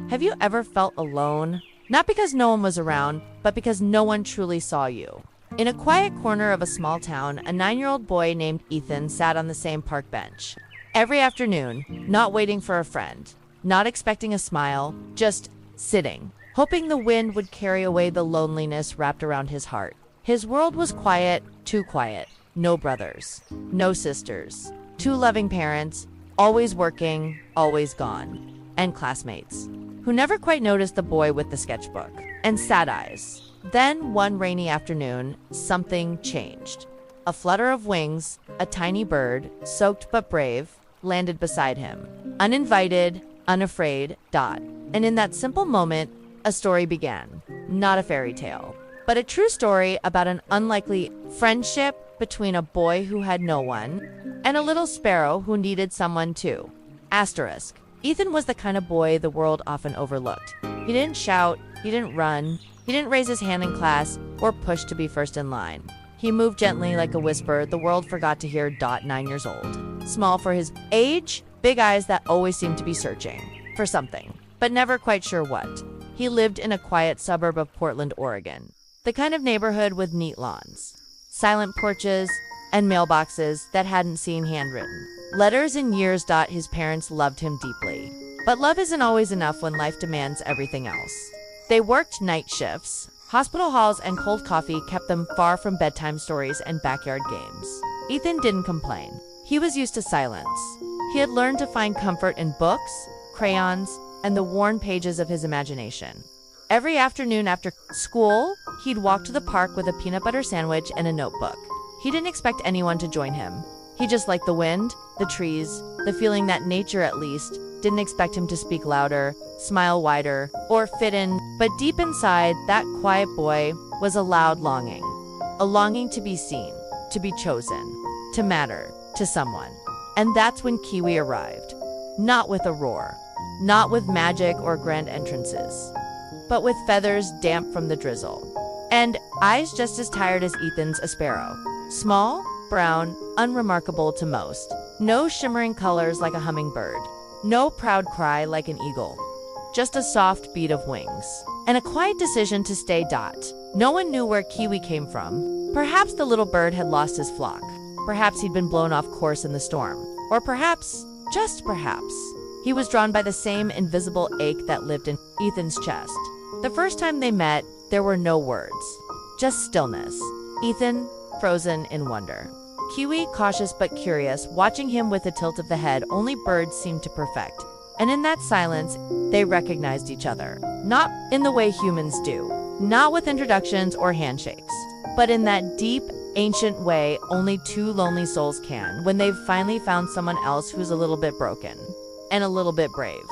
Have you ever felt alone? Not because no one was around, but because no one truly saw you. In a quiet corner of a small town, a 9-year-old boy named Ethan sat on the same park bench. Every afternoon, not waiting for a friend, not expecting a smile, just sitting, hoping the wind would carry away the loneliness wrapped around his heart. His world was quiet, too quiet. No brothers, no sisters, 2 loving parents, always working, always gone, and classmates who never quite noticed the boy with the sketchbook and sad eyes. Then, one rainy afternoon, something changed. A flutter of wings, a tiny bird, soaked but brave, landed beside him. Uninvited, unafraid, Dot. And in that simple moment, a story began. Not a fairy tale, but a true story about an unlikely friendship between a boy who had no one and a little sparrow who needed someone too. Asterisk. Ethan was the kind of boy the world often overlooked. He didn't shout, he didn't run, he didn't raise his hand in class or push to be first in line. He moved gently like a whisper the world forgot to hear. 9 years old. Small for his age, big eyes that always seemed to be searching for something, but never quite sure what. He lived in a quiet suburb of Portland, Oregon. The kind of neighborhood with neat lawns, silent porches, and mailboxes that hadn't seen handwritten letters in years. His parents loved him deeply. But love isn't always enough when life demands everything else. They worked night shifts. Hospital halls and cold coffee kept them far from bedtime stories and backyard games. Ethan didn't complain. He was used to silence. He had learned to find comfort in books, crayons, and the worn pages of his imagination. Every afternoon after school, he'd walk to the park with a peanut butter sandwich and a notebook. He didn't expect anyone to join him. He just liked the wind, the trees, the feeling that nature, at least, didn't expect him to speak louder, smile wider, or fit in. But deep inside, that quiet boy was a loud longing. A longing to be seen, to be chosen, to matter to someone. And that's when Kiwi arrived. Not with a roar, not with magic or grand entrances, but with feathers damp from the drizzle, and eyes just as tired as Ethan's, a sparrow. Small, brown, unremarkable to most. No shimmering colors like a hummingbird. No proud cry like an eagle. Just a soft beat of wings. And a quiet decision to stay. No one knew where Kiwi came from. Perhaps the little bird had lost his flock. Perhaps he'd been blown off course in the storm. Or perhaps, just perhaps, he was drawn by the same invisible ache that lived in Ethan's chest. The first time they met, there were no words. Just stillness. Ethan, frozen in wonder. Kiwi, cautious but curious, watching him with a tilt of the head only birds seemed to perfect. And in that silence, they recognized each other. Not in the way humans do. Not with introductions or handshakes. But in that deep, ancient way only 2 lonely souls can, when they've finally found someone else who's a little bit broken. And a little bit brave.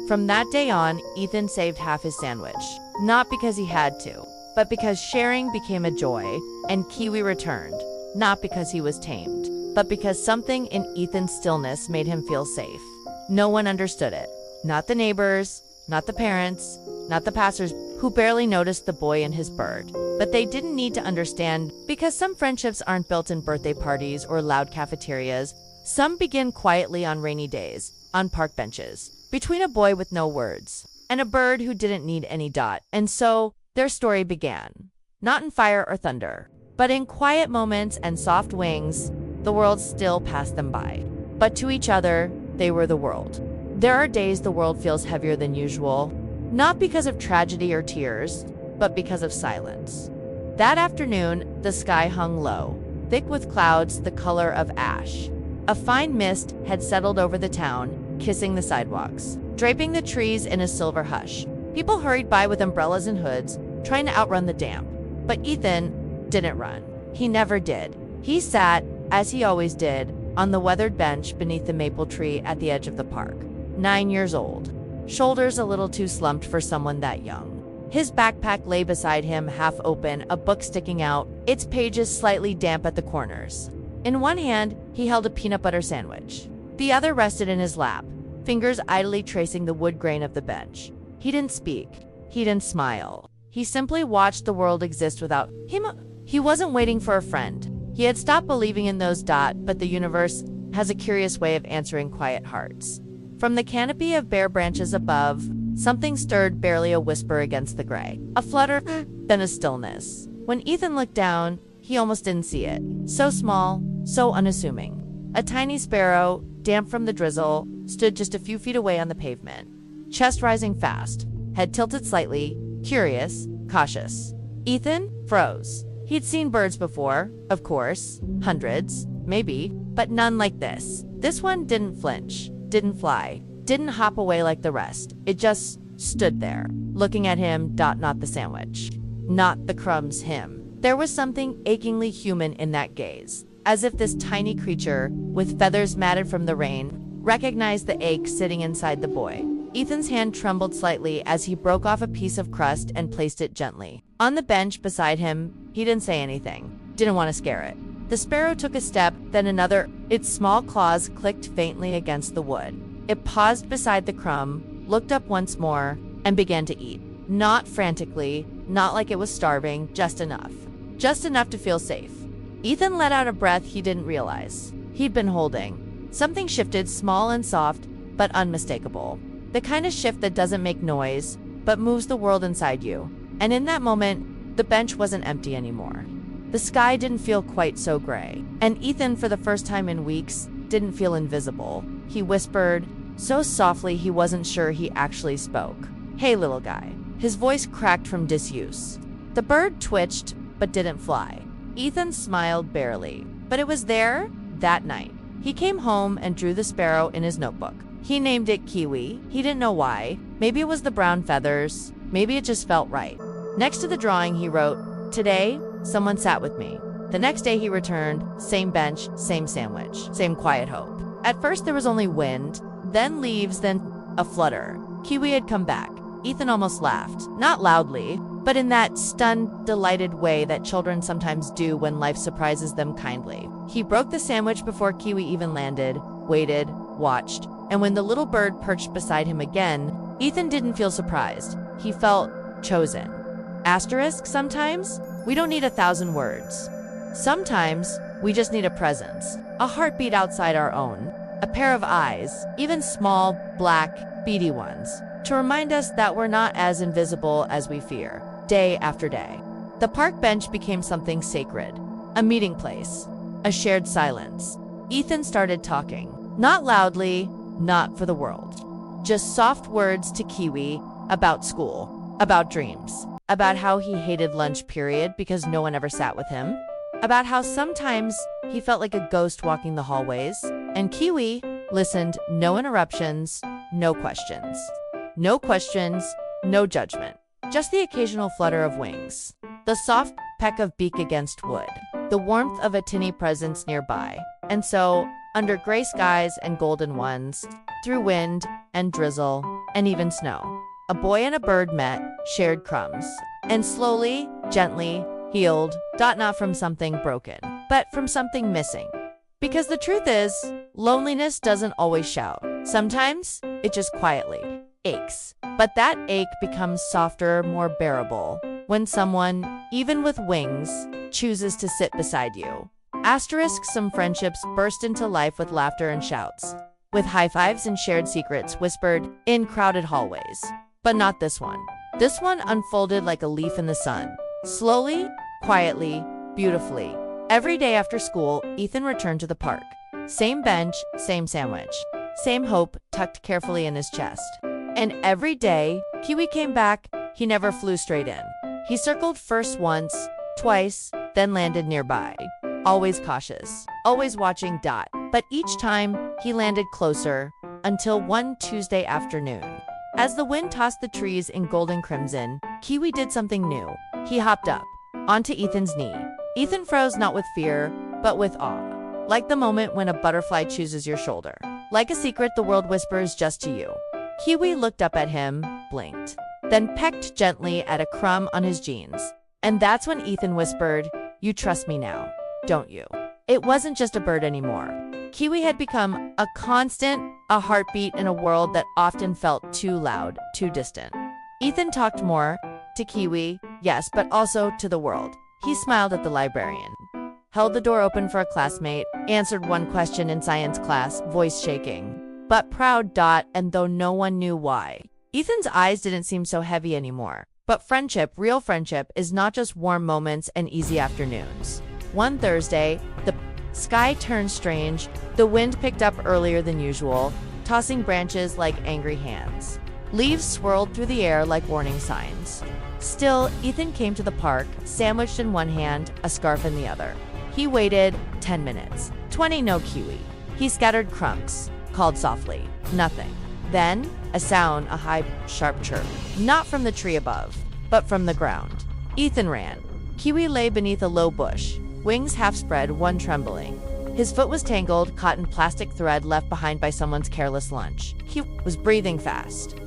From that day on, Ethan saved half his sandwich. Not because he had to, but because sharing became a joy, and Kiwi returned. Not because he was tamed, but because something in Ethan's stillness made him feel safe. No one understood it. Not the neighbors, not the parents, not the passers who barely noticed the boy and his bird. But they didn't need to understand, because some friendships aren't built in birthday parties or loud cafeterias. Some begin quietly on rainy days, on park benches, between a boy with no words and a bird who didn't need any. And so, their story began. Not in fire or thunder, but in quiet moments and soft wings. The world still passed them by. But to each other, they were the world. There are days the world feels heavier than usual, not because of tragedy or tears, but because of silence. That afternoon, the sky hung low, thick with clouds the color of ash. A fine mist had settled over the town, kissing the sidewalks, draping the trees in a silver hush. People hurried by with umbrellas and hoods, trying to outrun the damp. But Ethan didn't run. He never did. He sat, as he always did, on the weathered bench beneath the maple tree at the edge of the park. 9 years old. Shoulders a little too slumped for someone that young. His backpack lay beside him, half open, a book sticking out, its pages slightly damp at the corners. In one hand, he held a peanut butter sandwich. The other rested in his lap, fingers idly tracing the wood grain of the bench. He didn't speak. He didn't smile. He simply watched the world exist without him. He wasn't waiting for a friend. He had stopped believing in those. But the universe has a curious way of answering quiet hearts. From the canopy of bare branches above, something stirred, barely a whisper against the gray. A flutter, then a stillness. When Ethan looked down, he almost didn't see it. So small, so unassuming. A tiny sparrow, damp from the drizzle, stood just a few feet away on the pavement. Chest rising fast, head tilted slightly, curious, cautious. Ethan froze. He'd seen birds before, of course, hundreds, maybe, but none like this. This one didn't flinch, didn't fly, didn't hop away like the rest. It just stood there, looking at him, not the sandwich. Not the crumbs, him. There was something achingly human in that gaze, as if this tiny creature, with feathers matted from the rain, recognized the ache sitting inside the boy. Ethan's hand trembled slightly as he broke off a piece of crust and placed it gently. On the bench beside him, he didn't say anything, didn't want to scare it. The sparrow took a step, then another. Its small claws clicked faintly against the wood. It paused beside the crumb, looked up once more, and began to eat. Not frantically, not like it was starving, just enough. Just enough to feel safe. Ethan let out a breath he didn't realize he'd been holding. Something shifted, small and soft, but unmistakable. The kind of shift that doesn't make noise, but moves the world inside you. And in that moment, the bench wasn't empty anymore. The sky didn't feel quite so gray. And Ethan, for the first time in weeks, didn't feel invisible. He whispered, so softly he wasn't sure he actually spoke. Hey, little guy. His voice cracked from disuse. The bird twitched, but didn't fly. Ethan smiled barely, but it was there that night. He came home and drew the sparrow in his notebook. He named it Kiwi. He didn't know why. Maybe it was the brown feathers. Maybe it just felt right. Next to the drawing, he wrote, today, someone sat with me. The next day he returned, same bench, same sandwich, same quiet hope. At first there was only wind, then leaves, then a flutter. Kiwi had come back. Ethan almost laughed, not loudly, but in that stunned, delighted way that children sometimes do when life surprises them kindly. He broke the sandwich before Kiwi even landed, waited, watched, and when the little bird perched beside him again, Ethan didn't feel surprised. He felt chosen. Asterisk, sometimes we don't need 1,000 words. Sometimes we just need a presence, a heartbeat outside our own, a pair of eyes, even small, black, beady ones, to remind us that we're not as invisible as we fear, day after day. The park bench became something sacred, a meeting place, a shared silence. Ethan started talking, not loudly, not for the world. Just soft words to Kiwi about school, about dreams, about how he hated lunch period because no one ever sat with him, about how sometimes he felt like a ghost walking the hallways, and Kiwi listened, no interruptions, no questions. No questions, no judgment. Just the occasional flutter of wings, the soft peck of beak against wood, the warmth of a tinny presence nearby. And so, under gray skies and golden ones, through wind and drizzle and even snow, a boy and a bird met, shared crumbs, and slowly, gently, healed, not from something broken, but from something missing. Because the truth is, loneliness doesn't always shout. Sometimes, it just quietly aches. But that ache becomes softer, more bearable, when someone, even with wings, chooses to sit beside you. Asterisk, some friendships burst into life with laughter and shouts, with high fives and shared secrets whispered in crowded hallways. But not this one. This one unfolded like a leaf in the sun. Slowly, quietly, beautifully. Every day after school, Ethan returned to the park. Same bench, same sandwich. Same hope tucked carefully in his chest. And every day, Kiwi came back. He never flew straight in. He circled first once, twice, then landed nearby. Always cautious, always watching. But each time, he landed closer, until one Tuesday afternoon. As the wind tossed the trees in golden crimson, Kiwi did something new. He hopped up, onto Ethan's knee. Ethan froze, not with fear, but with awe. Like the moment when a butterfly chooses your shoulder. Like a secret the world whispers just to you. Kiwi looked up at him, blinked, then pecked gently at a crumb on his jeans. And that's when Ethan whispered, "You trust me now, don't you?" It wasn't just a bird anymore. Kiwi had become a constant, a heartbeat in a world that often felt too loud, too distant. Ethan talked more, to Kiwi, yes, but also to the world. He smiled at the librarian, held the door open for a classmate, answered one question in science class, voice shaking, but proud. And though no one knew why, Ethan's eyes didn't seem so heavy anymore. But friendship, real friendship, is not just warm moments and easy afternoons. One Thursday, the sky turned strange. The wind picked up earlier than usual, tossing branches like angry hands. Leaves swirled through the air like warning signs. Still, Ethan came to the park, sandwiched in one hand, a scarf in the other. He waited 10 minutes. 20, no Kiwi. He scattered crumbs, called softly. Nothing. Then, a sound, a high, sharp chirp. Not from the tree above, but from the ground. Ethan ran. Kiwi lay beneath a low bush, wings half spread, one trembling. His foot was tangled, caught in plastic thread left behind by someone's careless lunch. He was breathing fast.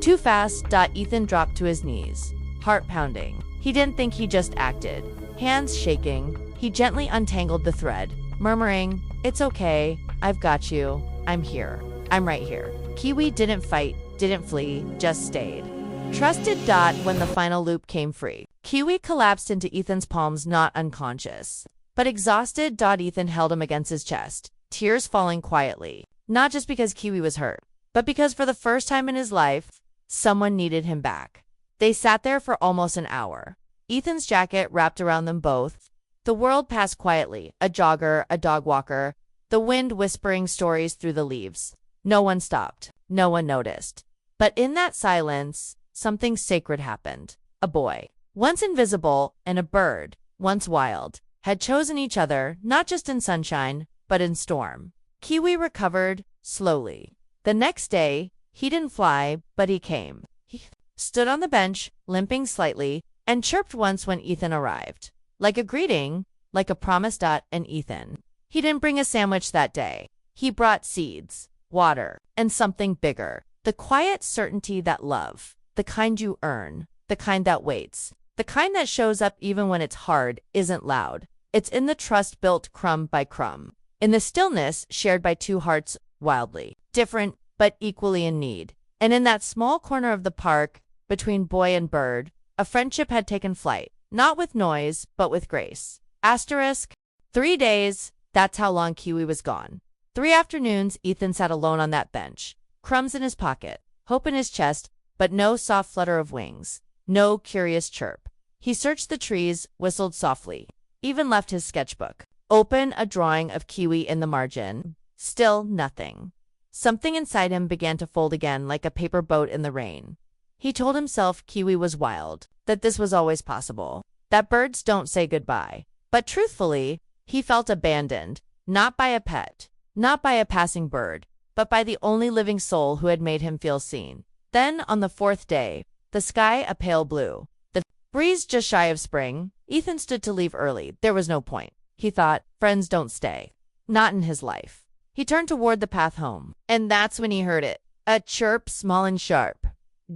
Too fast. Ethan dropped to his knees, heart pounding. He didn't think, he just acted. Hands shaking, he gently untangled the thread, murmuring, "It's okay, I've got you. I'm here. I'm right here." Kiwi didn't fight, didn't flee, just stayed. Trusted. When the final loop came free, Kiwi collapsed into Ethan's palms, not unconscious, but exhausted. Ethan held him against his chest, tears falling quietly, not just because Kiwi was hurt, but because for the first time in his life, someone needed him back. They sat there for almost an hour, Ethan's jacket wrapped around them both. The world passed quietly, a jogger, a dog walker, the wind whispering stories through the leaves. No one stopped, no one noticed. But in that silence, something sacred happened. A boy, once invisible, and a bird, once wild, had chosen each other, not just in sunshine, but in storm. Kiwi recovered, slowly. The next day, he didn't fly, but he came. He stood on the bench, limping slightly, and chirped once when Ethan arrived. Like a greeting, like a promise. And Ethan, he didn't bring a sandwich that day. He brought seeds, water, and something bigger. The quiet certainty that love, the kind you earn, the kind that waits, the kind that shows up even when it's hard, isn't loud. It's in the trust built crumb by crumb, in the stillness shared by two hearts wildly different but equally in need. And in that small corner of the park, between boy and bird, a friendship had taken flight, not with noise, but with grace. Asterisk. 3 days, that's how long Kiwi was gone. 3 afternoons, Ethan sat alone on that bench, crumbs in his pocket, hope in his chest, but no soft flutter of wings, no curious chirp. He searched the trees, whistled softly, even left his sketchbook open, a drawing of Kiwi in the margin. Still nothing. Something inside him began to fold again like a paper boat in the rain. He told himself Kiwi was wild, that this was always possible, that birds don't say goodbye. But truthfully, he felt abandoned, not by a pet, not by a passing bird, but by the only living soul who had made him feel seen. Then, on the 4th day, the sky a pale blue, the breeze just shy of spring, Ethan stood to leave early. There was no point. He thought, friends don't stay. Not in his life. He turned toward the path home, and that's when he heard it. A chirp, small and sharp.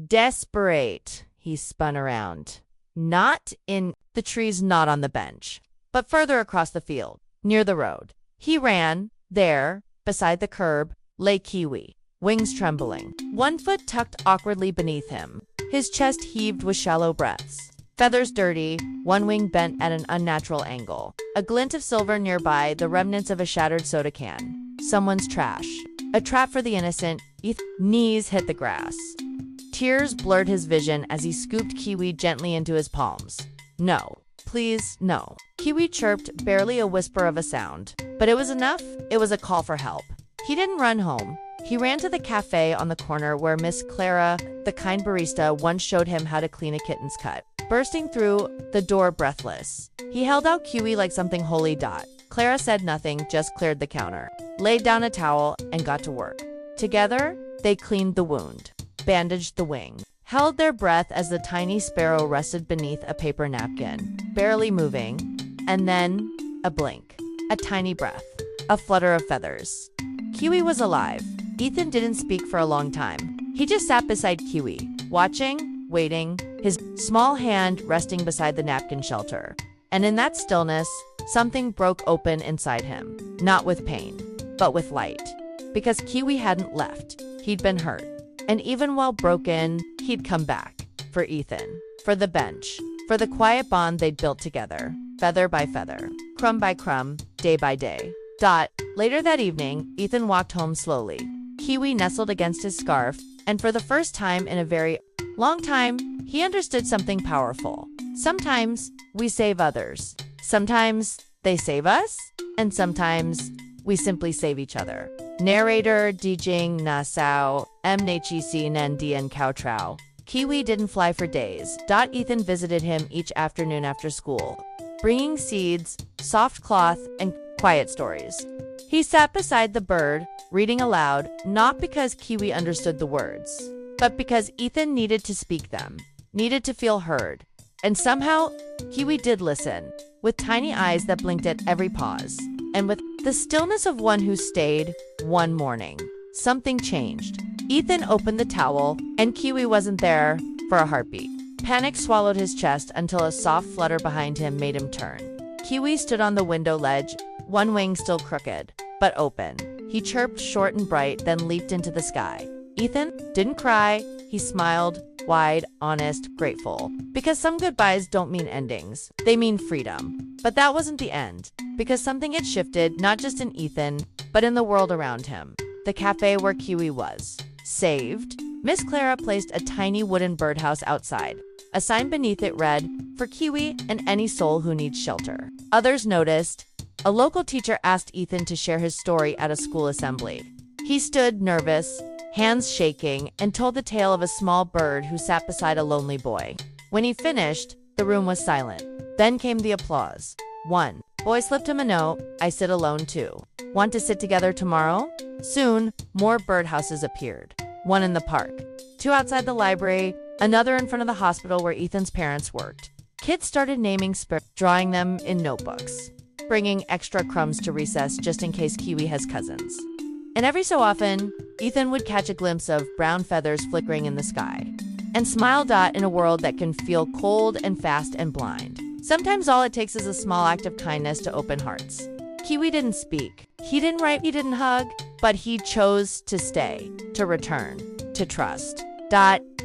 Desperate. He spun around. Not in the trees, not on the bench, but further across the field, near the road. He ran. There, beside the curb, lay Kiwi, wings trembling, one foot tucked awkwardly beneath him. His chest heaved with shallow breaths. Feathers dirty, one wing bent at an unnatural angle. A glint of silver nearby, the remnants of a shattered soda can. Someone's trash. A trap for the innocent. Knees hit the grass. Tears blurred his vision as he scooped Kiwi gently into his palms. No. Please, no. Kiwi chirped, barely a whisper of a sound. But it was enough. It was a call for help. He didn't run home. He ran to the cafe on the corner where Miss Clara, the kind barista, once showed him how to clean a kitten's cut. Bursting through the door breathless, he held out Kiwi like something holy. Clara said nothing, just cleared the counter, laid down a towel, and got to work. Together, they cleaned the wound, bandaged the wing, held their breath as the tiny sparrow rested beneath a paper napkin, barely moving, and then a blink, a tiny breath, a flutter of feathers. Kiwi was alive. Ethan didn't speak for a long time. He just sat beside Kiwi, watching, waiting, his small hand resting beside the napkin shelter. And in that stillness, something broke open inside him, not with pain, but with light. Because Kiwi hadn't left. He'd been hurt. And even while broken, he'd come back. For Ethan. For the bench. For the quiet bond they'd built together. Feather by feather. Crumb by crumb. Day by day. Later that evening, Ethan walked home slowly. Kiwi nestled against his scarf, and for the first time in a very long time, he understood something powerful. Sometimes we save others. Sometimes they save us, and sometimes we simply save each other. Narrator Dijing Nasao, Mnhc Nandian Cao. Kiwi didn't fly for days. Ethan visited him each afternoon after school, bringing seeds, soft cloth, and quiet stories. He sat beside the bird, reading aloud, not because Kiwi understood the words, but because Ethan needed to speak them, needed to feel heard. And somehow, Kiwi did listen, with tiny eyes that blinked at every pause. And with the stillness of one who stayed, one morning, something changed. Ethan opened the towel, and Kiwi wasn't there for a heartbeat. Panic swallowed his chest until a soft flutter behind him made him turn. Kiwi stood on the window ledge, one wing still crooked, but open. He chirped short and bright, then leaped into the sky. Ethan didn't cry. He smiled, wide, honest, grateful. Because some goodbyes don't mean endings. They mean freedom. But that wasn't the end. Because something had shifted, not just in Ethan, but in the world around him. The cafe where Kiwi was. Saved. Miss Clara placed a tiny wooden birdhouse outside. A sign beneath it read, "For Kiwi and any soul who needs shelter." Others noticed. A local teacher asked Ethan to share his story at a school assembly. He stood nervous, hands shaking, and told the tale of a small bird who sat beside a lonely boy. When he finished, the room was silent. Then came the applause. One boy slipped him a note, "I sit alone too. Want to sit together tomorrow?" Soon, more birdhouses appeared. One in the park, two outside the library, another in front of the hospital where Ethan's parents worked. Kids started naming Sparrow, drawing them in notebooks, bringing extra crumbs to recess just in case Kiwi has cousins. And every so often, Ethan would catch a glimpse of brown feathers flickering in the sky, and smile. In a world that can feel cold and fast and blind, sometimes all it takes is a small act of kindness to open hearts. Kiwi didn't speak. He didn't write, he didn't hug, but he chose to stay, to return, to trust.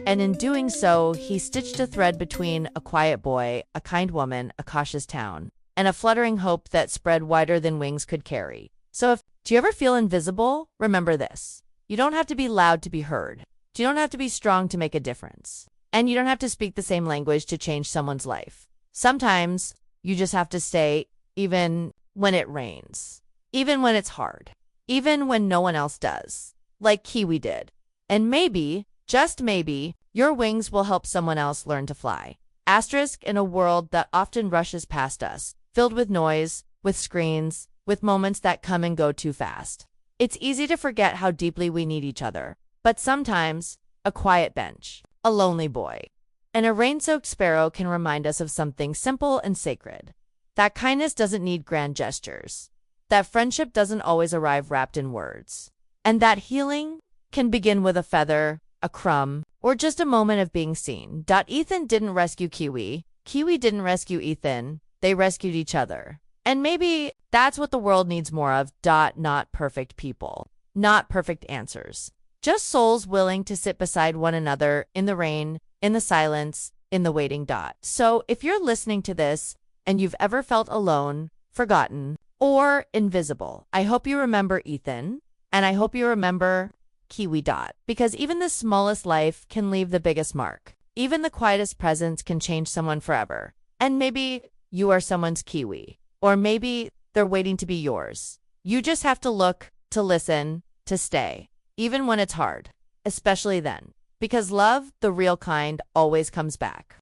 And in doing so, he stitched a thread between a quiet boy, a kind woman, a cautious town, and a fluttering hope that spread wider than wings could carry. So do you ever feel invisible? Remember this. You don't have to be loud to be heard. You don't have to be strong to make a difference. And you don't have to speak the same language to change someone's life. Sometimes you just have to stay, even when it rains, even when it's hard, even when no one else does, like Kiwi did. And maybe, just maybe, your wings will help someone else learn to fly. Asterisk, in a world that often rushes past us, filled with noise, with screens, with moments that come and go too fast. It's easy to forget how deeply we need each other. But sometimes, a quiet bench, a lonely boy, and a rain-soaked sparrow can remind us of something simple and sacred. That kindness doesn't need grand gestures. That friendship doesn't always arrive wrapped in words. And that healing can begin with a feather, a crumb, or just a moment of being seen. Ethan didn't rescue Kiwi. Kiwi didn't rescue Ethan. They rescued each other. And maybe that's what the world needs more of. Not perfect people. Not perfect answers. Just souls willing to sit beside one another in the rain, in the silence, in the waiting. So if you're listening to this and you've ever felt alone, forgotten, or invisible, I hope you remember Ethan, and I hope you remember Kiwi. Because even the smallest life can leave the biggest mark. Even the quietest presence can change someone forever. And maybe you are someone's Kiwi, or maybe they're waiting to be yours. You just have to look, to listen, to stay. Even when it's hard, especially then. Because love, the real kind, always comes back.